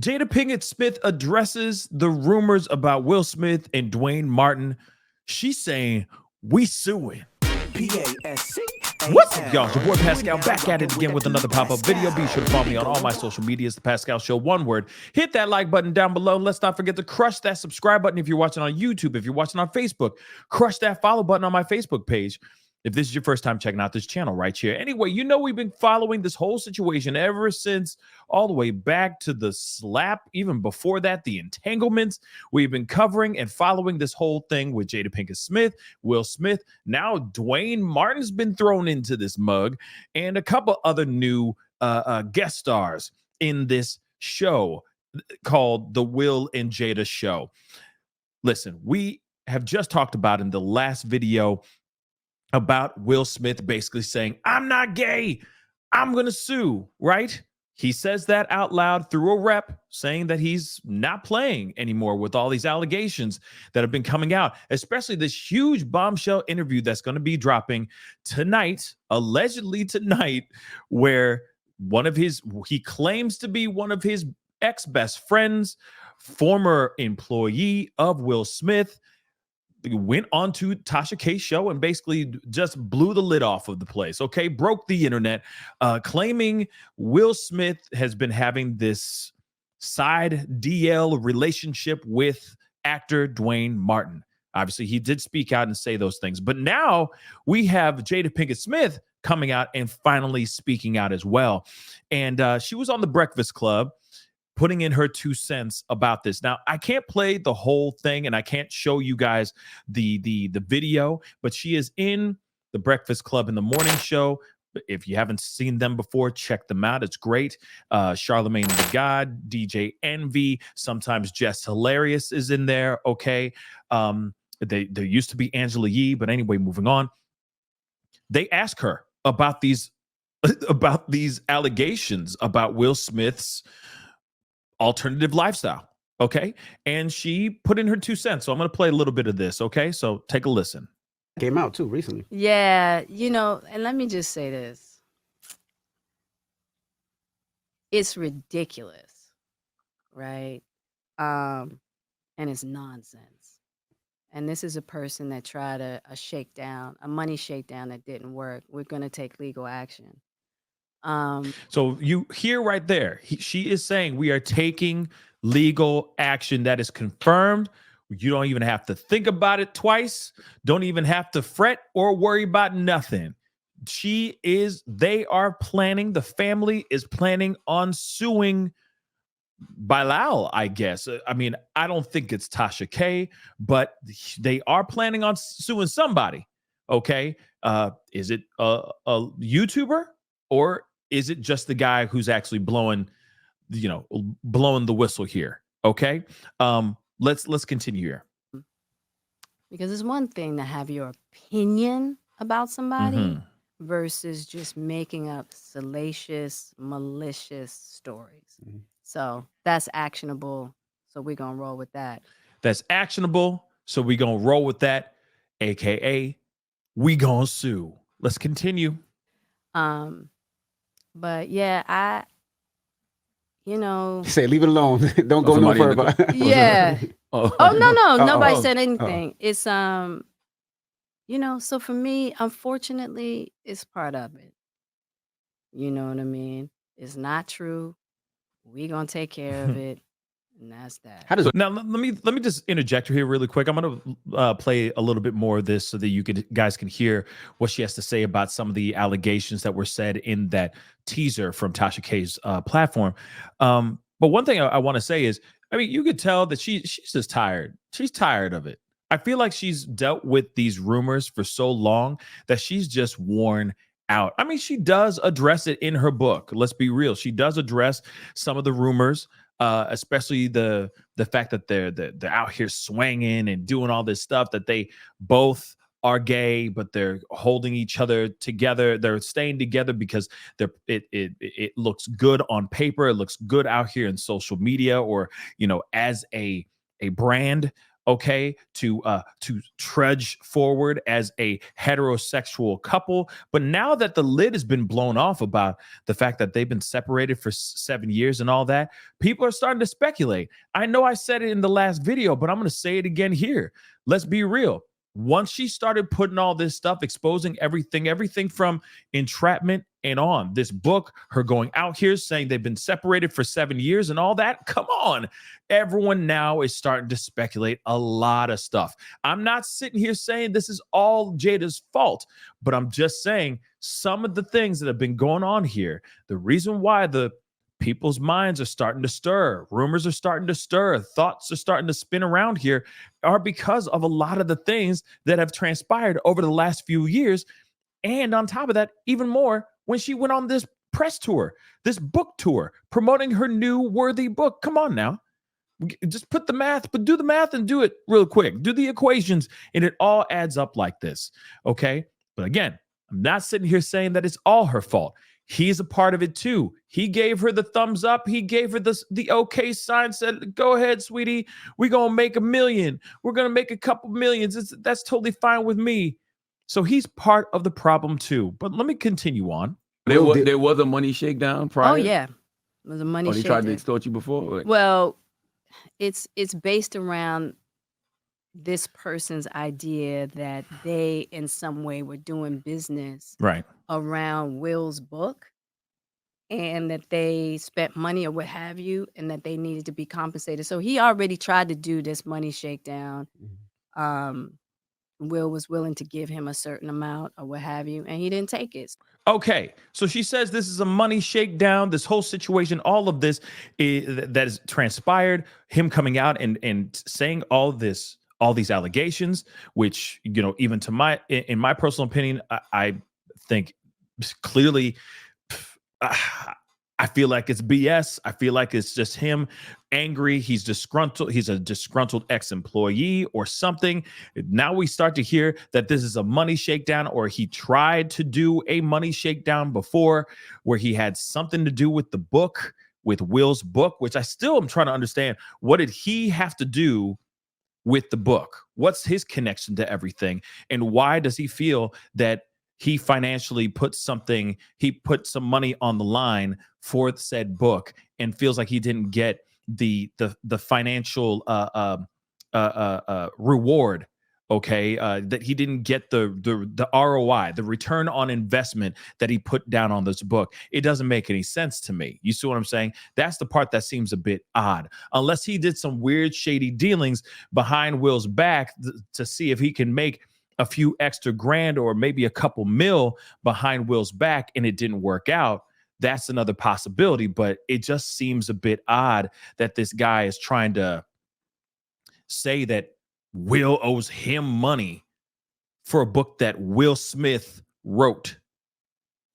Jada Pinkett Smith addresses the rumors about Will Smith and Dwayne Martin. She's saying, we suing. What's up, y'all? It's your boy Pascal back at it again with another pop-up video. Be sure to follow me on all my social medias, The Pascal Show, one word. Hit that like button down below. Let's not forget to crush that subscribe button if you're watching on YouTube. If you're watching on Facebook, crush that follow button on my Facebook page. If this is your first time checking out this channel right here. Anyway, you know we've been following this whole situation ever since all the way back to the slap. Even before that, the entanglements. We've been covering and following this whole thing with Jada Pinkett Smith, Will Smith. Now Dwayne Martin's been thrown into this mug, and a couple other new guest stars in this show called The Will and Jada Show. Listen, we have just talked about in the last video about Will Smith basically saying, I'm not gay, I'm going to sue, right? He says that out loud through a rep, saying that he's not playing anymore with all these allegations that have been coming out, especially this huge bombshell interview that's going to be dropping tonight, allegedly tonight, where he claims to be one of his ex-best friends, former employee of Will Smith, went on to Tasha K's show and basically just blew the lid off of the place, okay? Broke the internet, claiming Will Smith has been having this side DL relationship with actor Dwayne Martin. Obviously, he did speak out and say those things. But now we have Jada Pinkett Smith coming out and finally speaking out as well. And she was on The Breakfast Club, putting in her 2 cents about this. Now, I can't play the whole thing and I can't show you guys the video, but she is in The Breakfast Club in the morning show. If you haven't seen them before, check them out. It's great. Charlemagne the God, DJ Envy, sometimes Jess Hilarious is in there, okay? There used to be Angela Yee, but anyway, moving on. They ask her about these allegations about Will Smith's alternative lifestyle, okay? And she put in her 2 cents. So I'm going to play a little bit of this, okay? So take a listen. Came out too recently. Yeah, and let me just say this. It's ridiculous, right? And it's nonsense. And this is a person that tried a shakedown, a money shakedown that didn't work. We're going to take legal action. So you hear right there, she is saying we are taking legal action that is confirmed. You don't even have to think about it twice. Don't even have to fret or worry about nothing. The family is planning on suing Bilal, I guess. I mean, I don't think it's Tasha K, but they are planning on suing somebody. Okay. Is it a YouTuber, or is it just the guy who's actually blowing the whistle here? Okay. Let's continue here. Because it's one thing to have your opinion about somebody versus just making up salacious, malicious stories. So that's actionable. So we're going to roll with that. That's actionable. So we're going to roll with that, AKA we going to sue. Let's continue. But yeah, say leave it alone. Don't go no further. Yeah. No, nobody said anything. It's so for me, unfortunately, it's part of it. You know what I mean? It's not true. We gonna take care of it, and that's that. Now let me just interject here really quick. I'm gonna play a little bit more of this so that you guys can hear what she has to say about some of the allegations that were said in that teaser from Tasha K's platform. But one thing I want to say is, I mean, you could tell that she's just tired. She's tired of it. I feel like she's dealt with these rumors for so long that she's just worn out. I mean, she does address it in her book. Let's be real. She does address some of the rumors, especially the fact that they're out here swanging and doing all this stuff, that they both are gay, but they're holding each other together. They're staying together because it looks good on paper. It looks good out here in social media, or as a brand. okay, to trudge forward as a heterosexual couple. But now that the lid has been blown off about the fact that they've been separated for 7 years and all that, people are starting to speculate. I know I said it in the last video, but I'm going to say it again here. Let's be real. Once she started putting all this stuff, exposing everything from entrapment and on, this book, her going out here saying they've been separated for 7 years and all that, come on. Everyone now is starting to speculate a lot of stuff. I'm not sitting here saying this is all Jada's fault, but I'm just saying some of the things that have been going on here, the reason why the people's minds are starting to stir, rumors are starting to stir, thoughts are starting to spin around here, are because of a lot of the things that have transpired over the last few years. And on top of that, even more, when she went on this press tour, this book tour, promoting her new worthy book. Come on now. Just put the math, but do the math and do it real quick. Do the equations, and it all adds up like this. Okay. But again, I'm not sitting here saying that it's all her fault. He's a part of it too. He gave her the thumbs up. He gave her the okay sign, said, go ahead, sweetie. We're going to make $1 million. We're going to make a couple millions. That's totally fine with me. So he's part of the problem too. But let me continue on. There was a money shakedown prior? Oh, yeah. It was a money shakedown. They tried to extort you before? Well, it's based around this person's idea that they in some way were doing business right around Will's book, and that they spent money or what have you, and that they needed to be compensated. So he already tried to do this money shakedown. Will was willing to give him a certain amount or what have you, and he didn't take it. Okay, so she says this is a money shakedown, this whole situation, all of this that has transpired, him coming out and saying all these allegations, which, you know, even to in my personal opinion, I think clearly, I feel like it's BS. I feel like it's just him angry. He's disgruntled. He's a disgruntled ex-employee or something. Now we start to hear that this is a money shakedown, or he tried to do a money shakedown before where he had something to do with the book, with Will's book, which I still am trying to understand. What did he have to do with the book? What's his connection to everything? And why does he feel that he financially put some money on the line for said book and feels like he didn't get the financial reward, okay, that he didn't get the ROI, the return on investment that he put down on this book? It doesn't make any sense to me. You see what I'm saying? That's the part that seems a bit odd, unless he did some weird shady dealings behind Will's back to see if he can make a few extra grand or maybe a couple mil behind Will's back and it didn't work out. That's another possibility, but it just seems a bit odd that this guy is trying to say that Will owes him money for a book that Will Smith wrote.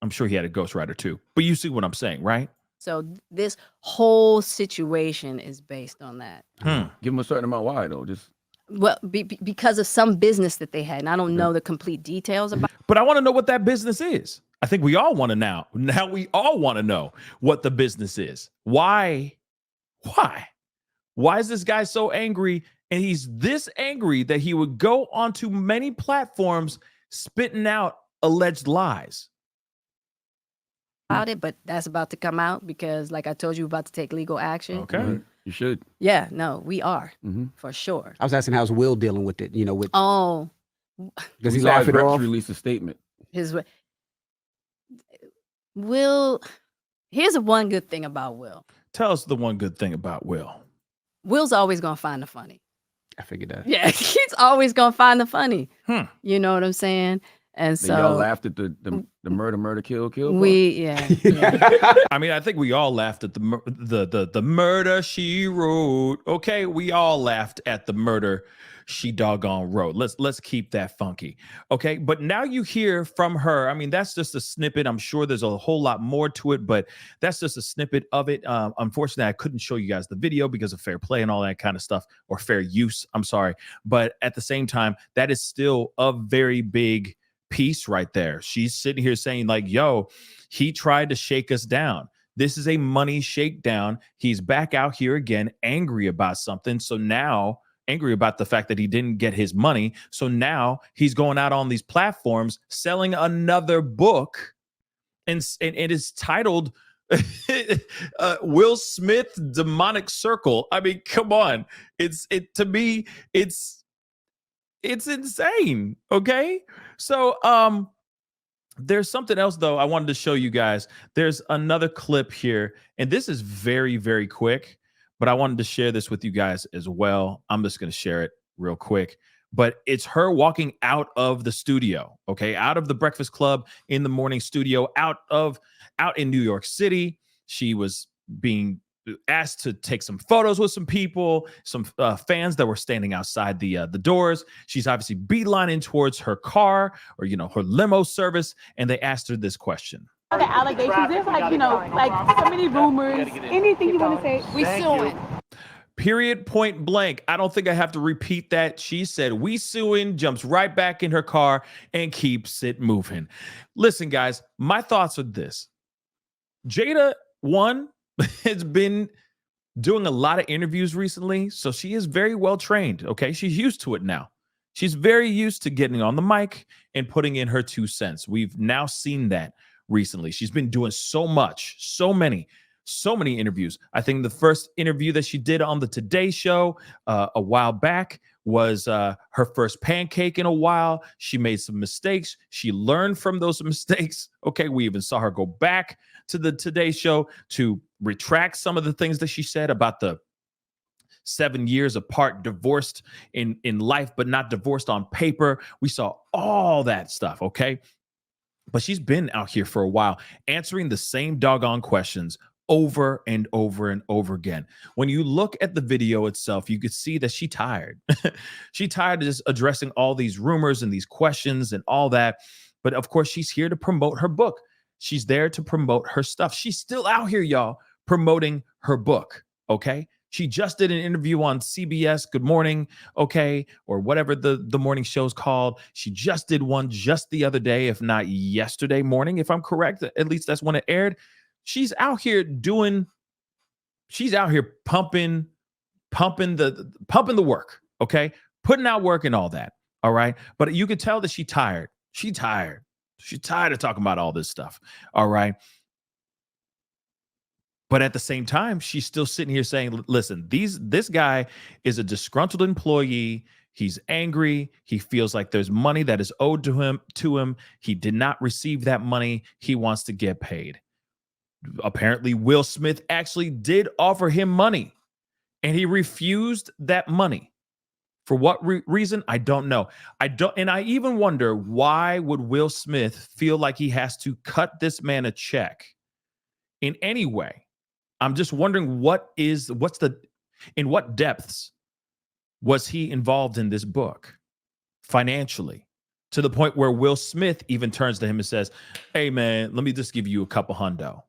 I'm sure he had a ghostwriter too, but you see what I'm saying, right? So this whole situation is based on that. Give him a certain amount. Why though? Just well, because of some business that they had, and I don't know the complete details about. But I want to know what that business is. I think we all want to know. Now we all want to know what the business is. Why is this guy so angry? And he's this angry that he would go onto many platforms spitting out alleged lies about it, but that's about to come out because, like I told you, we're about to take legal action. Okay. you should. Yeah, no, we are for sure. I was asking how's Will dealing with it, you know, with Oh, does he laugh it off? Release a statement. Will, here's the one good thing about Will. Tell us the one good thing about Will. Will's always gonna find the funny. I figured that. Yeah, he's always gonna find the funny. You know what I'm saying? And so y'all laughed at the murder, kill. Yeah. I mean, I think we all laughed at the murder she wrote. Okay, we all laughed at the murder she doggone wrote. Let's keep that funky. Okay, but now you hear from her. I mean, that's just a snippet. I'm sure there's a whole lot more to it, but that's just a snippet of it. Unfortunately, I couldn't show you guys the video because of fair play and all that kind of stuff, or fair use. I'm sorry, but at the same time, that is still a very big piece right there. She's sitting here saying like, yo, he tried to shake us down. This is a money shakedown. He's back out here again, angry about something. So now angry about the fact that he didn't get his money. So now he's going out on these platforms selling another book, and it is titled Will Smith Demonic Circle. I mean, come on. To me, it's insane. Okay. So there's something else though I wanted to show you guys. There's another clip here, and this is very, very quick, but I wanted to share this with you guys as well. I'm just going to share it real quick. But it's her walking out of the studio, okay, out of the Breakfast Club in the morning studio, out in New York City. She was being asked to take some photos with some people, some fans that were standing outside the doors. She's obviously beelining towards her car, or her limo service, and they asked her this question. The allegations, there's like so many rumors. Anything you want to say? We suing. Period, point blank. I don't think I have to repeat that. She said, we suing, jumps right back in her car and keeps it moving. Listen, guys, my thoughts are this. Jada, one, has been doing a lot of interviews recently, so she is very well trained, okay? She's used to it now. She's very used to getting on the mic and putting in her 2 cents. We've now seen that recently. She's been doing so much, so many interviews. I think the first interview that she did on the Today Show a while back was her first pancake in a while. She made some mistakes. She learned from those mistakes. Okay, we even saw her go back to the Today Show to retract some of the things that she said about the 7 years apart, divorced in life, but not divorced on paper. We saw all that stuff, okay? But she's been out here for a while answering the same doggone questions over and over and over again. When you look at the video itself, you could see that she's tired. She's tired of just addressing all these rumors and these questions and all that. But of course, she's here to promote her book. She's there to promote her stuff. She's still out here, y'all, promoting her book, okay? She just did an interview on CBS Good Morning, okay, or whatever the morning show's called. She just did one just the other day, if not yesterday morning, if I'm correct. At least that's when it aired. She's out here pumping the work, okay? Putting out work and all that, all right? But you could tell that she's tired. She's tired. She's tired of talking about all this stuff, all right? But at the same time, she's still sitting here saying, listen, this guy is a disgruntled employee. He's angry. He feels like there's money that is owed to him. He did not receive that money. He wants to get paid. Apparently, Will Smith actually did offer him money, and he refused that money. For what reason? I don't know. And I even wonder, why would Will Smith feel like he has to cut this man a check in any way? I'm just wondering in what depths was he involved in this book financially, to the point where Will Smith even turns to him and says, hey man, let me just give you a couple $100,000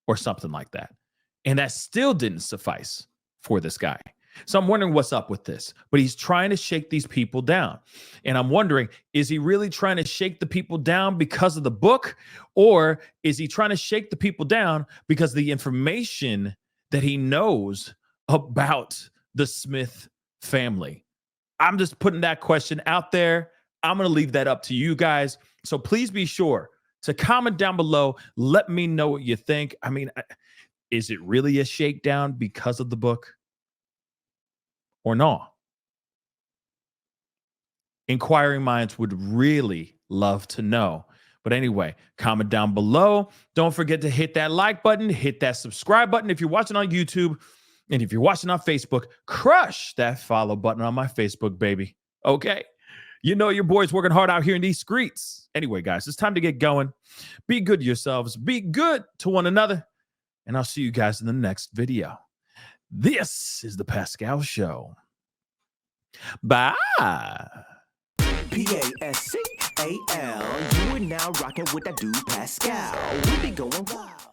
or something like that. And that still didn't suffice for this guy. So I'm wondering what's up with this, but he's trying to shake these people down. And I'm wondering, is he really trying to shake the people down because of the book? Or is he trying to shake the people down because of the information that he knows about the Smith family? I'm just putting that question out there. I'm going to leave that up to you guys. So please be sure to comment down below. Let me know what you think. I mean, is it really a shakedown because of the book? Or no? Inquiring minds would really love to know. But anyway, comment down below. Don't forget to hit that like button, hit that subscribe button if you're watching on YouTube. And if you're watching on Facebook, crush that follow button on my Facebook, baby. Okay? You know your boy's working hard out here in these streets. Anyway, guys, it's time to get going. Be good to yourselves. Be good to one another. And I'll see you guys in the next video. This is the Pascal Show. Bye. Pascal, you are now rocking with that dude Pascal. We be going wild.